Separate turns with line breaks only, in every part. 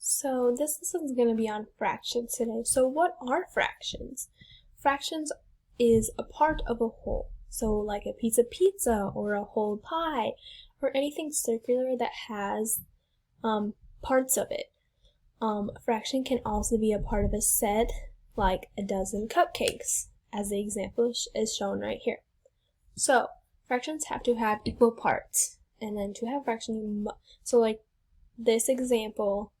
So this is going to be on fractions today. So what are fractions? Fractions is a part of a whole. So like a piece of pizza or a whole pie or anything circular that has parts of it. A fraction can also be a part of a set, like a dozen cupcakes, as the example is shown right here. So fractions have to have equal parts, and then to have fraction, so like this example,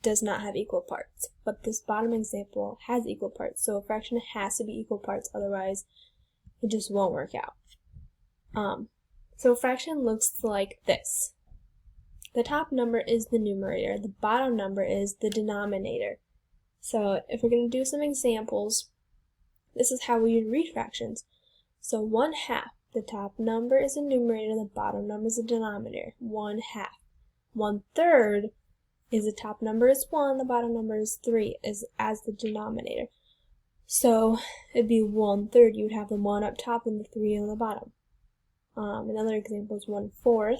does not have equal parts, but this bottom example has equal parts. So a fraction has to be equal parts, otherwise it just won't work out. So a fraction looks like this. The top number is the numerator, the bottom number is the denominator. So if we're going to do some examples, this is how we would read fractions. So 1/2, the top number is the numerator, the bottom number is the denominator. 1/2. 1/3 is the top number is 1, the bottom number is 3 as the denominator. So it'd be 1/3. You would have the 1 up top and the 3 on the bottom. Another example is 1/4.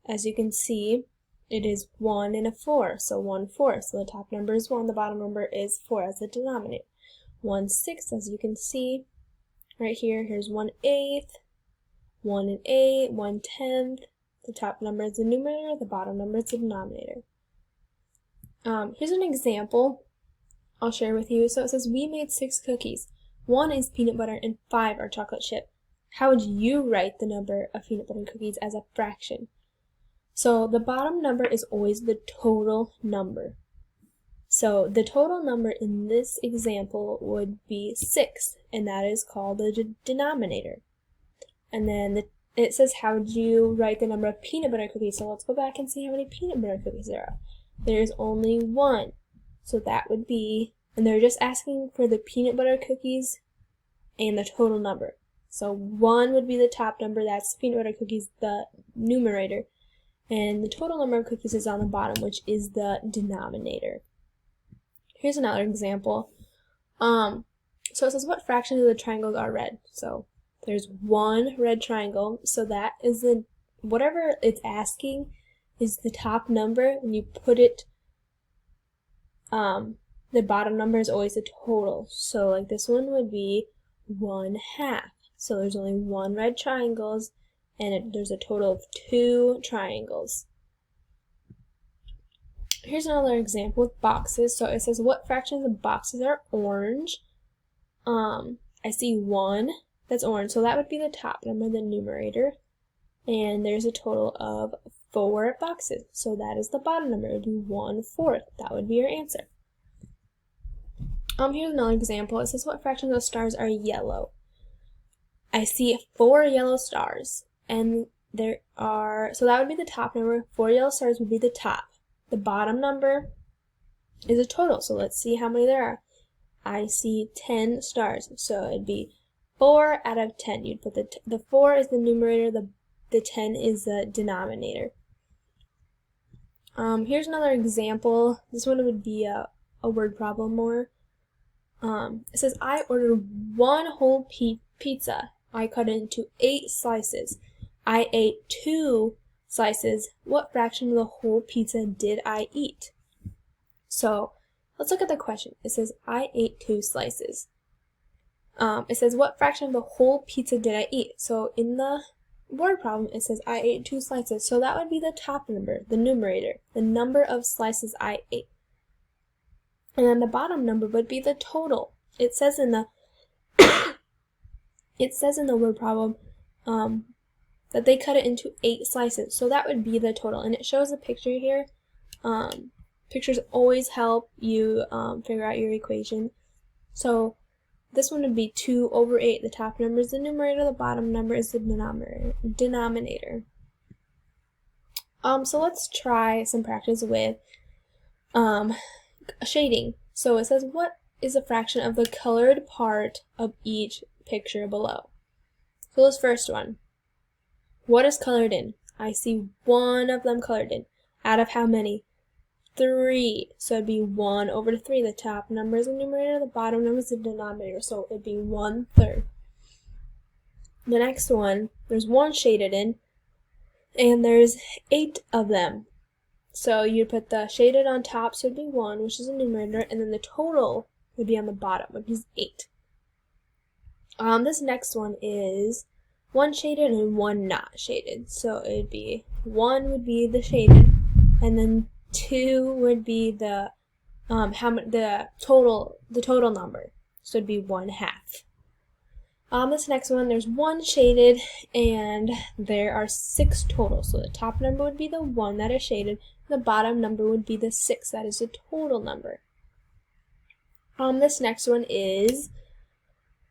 As you can see, it is 1 and a 4, so 1/4. So the top number is 1, the bottom number is 4 as the denominator. 1/6, as you can see right here, here's 1/8, 1 and 8, 1/10. The top number is the numerator, the bottom number is the denominator. Here's an example I'll share with you. So it says, we made 6 cookies. 1 is peanut butter and 5 are chocolate chip. How would you write the number of peanut butter cookies as a fraction? So the bottom number is always the total number. So the total number in this example would be 6, and that is called the denominator. And then it says, how would you write the number of peanut butter cookies? So let's go back and see how many peanut butter cookies there are. There's only 1. So that would be, and they're just asking for the peanut butter cookies and the total number. So 1 would be the top number, that's peanut butter cookies, the numerator. And the total number of cookies is on the bottom, which is the denominator. Here's another example. So it says, what fraction of the triangles are red? So there's 1 red triangle, so that is whatever it's asking is the top number, and you put it, the bottom number is always the total. So like this one would be 1/2. So there's only 1 red triangles, and there's a total of 2 triangles. Here's another example with boxes. So it says, what fractions of boxes are orange? I see 1 that's orange, so that would be the top number, the numerator. And there's a total of 4 boxes, so that is the bottom number. It would be 1/4. That would be your answer. Here's another example. It says, what fraction of the stars are yellow? I see 4 yellow stars, and there are, so that would be the top number. 4 yellow stars would be the top. The bottom number is a total, so let's see how many there are. I see 10 stars, so it'd be 4 out of 10. You'd put the 4 is the numerator, the 10 is the denominator. Here's another example. This one would be a word problem more. It says, I ordered 1 whole pizza. I cut it into 8 slices. I ate 2 slices. What fraction of the whole pizza did I eat? So let's look at the question. It says, I ate 2 slices. It says, what fraction of the whole pizza did I eat? So in the word problem, it says, I ate 2 slices. So that would be the top number, the numerator, the number of slices I ate. And then the bottom number would be the total. It says in the word problem that they cut it into 8 slices. So that would be the total. And it shows a picture here. Pictures always help you figure out your equation. So this one would be 2/8. The top number is the numerator, the bottom number is the denominator. So let's try some practice with shading. So it says, what is a fraction of the colored part of each picture below? So this first one, what is colored in? I see 1 of them colored in. Out of how many? 3. So it'd be 1/3. The top number is the numerator, the bottom number is the denominator, so it'd be 1/3. The next one, there's 1 shaded in, and there's 8 of them. So you put the shaded on top, so it'd be 1, which is a numerator, and then the total would be on the bottom, which is 8. This next one is 1 shaded and 1 not shaded. So it'd be 1 would be the shaded, and then 2 would be the the total number. So it'd be 1/2. This next one, there's 1 shaded and there are 6 total. So the top number would be the 1 that is shaded, the bottom number would be the 6 that is the total number. This next one is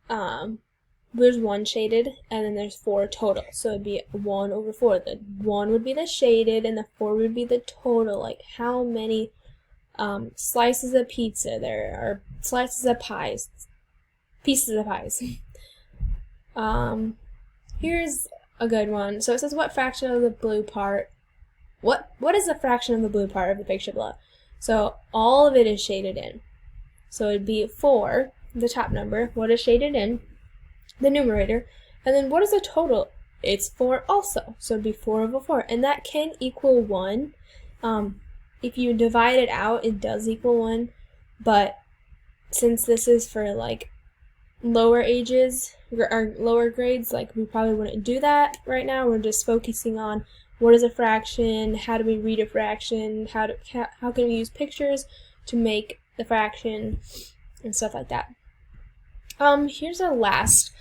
there's 1 shaded and then there's 4 total. So it'd be 1/4. The 1 would be the shaded and the 4 would be the total, like how many slices of pizza there are, slices of pies, pieces of pies. Here's a good one. So it says, what fraction of the blue part, what is the fraction of the blue part of the picture below? So all of it is shaded in. So it'd be 4, the top number, what is shaded in, the numerator, and then what is the total? It's 4 also. So it'd be 4/4, and that can equal 1. If you divide it out, it does equal 1, but since this is for like lower ages or lower grades, like we probably wouldn't do that right now. We're just focusing on what is a fraction, how do we read a fraction, how can we use pictures to make the fraction and stuff like that. Here's our last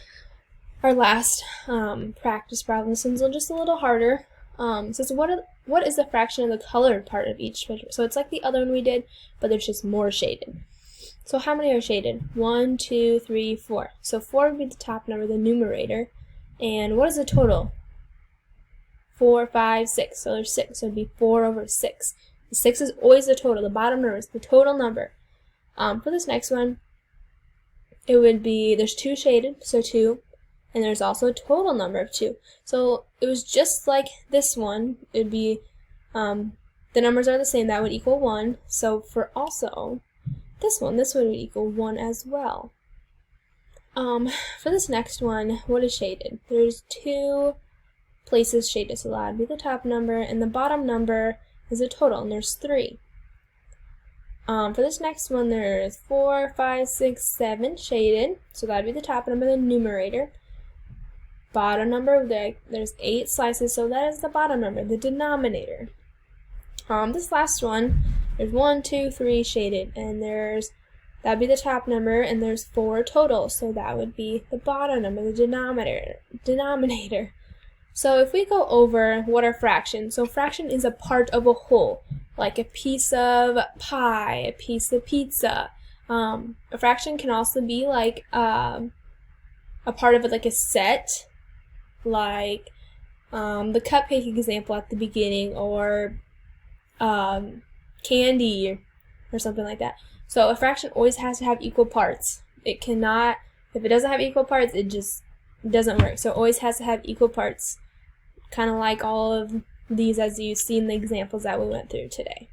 practice problem. This one's just a little harder. It says, what is the fraction of the colored part of each picture? So it's like the other one we did, but there's just more shaded. So how many are shaded? 1, 2, 3, 4. So 4 would be the top number, the numerator. And what is the total? 4, 5, 6. So there's 6. So it'd be 4/6. The 6 is always the total. The bottom number is the total number. For this next one, it would be, there's 2 shaded, so 2. And there's also a total number of 2. So it was just like this one. It would be, the numbers are the same. That would equal 1. So for also this one would equal 1 as well. For this next one, what is shaded? There's 2 places shaded, so that would be the top number, and the bottom number is a total, and there's 3. For this next one, there's 4, 5, 6, 7 shaded, so that would be the top number, the numerator. Bottom number, there's 8 slices, so that is the bottom number, the denominator. This last one, there's 1, 2, 3 shaded, and that'd be the top number, and there's 4 total, so that would be the bottom number, the denominator. So if we go over what are fractions, so fraction is a part of a whole, like a piece of pie, a piece of pizza. A fraction can also be like a part of it, like a set, like the cupcake example at the beginning, or candy or something like that. So a fraction always has to have equal parts. It cannot, if it doesn't have equal parts, it just doesn't work. So it always has to have equal parts, kind of like all of these as you see in the examples that we went through today.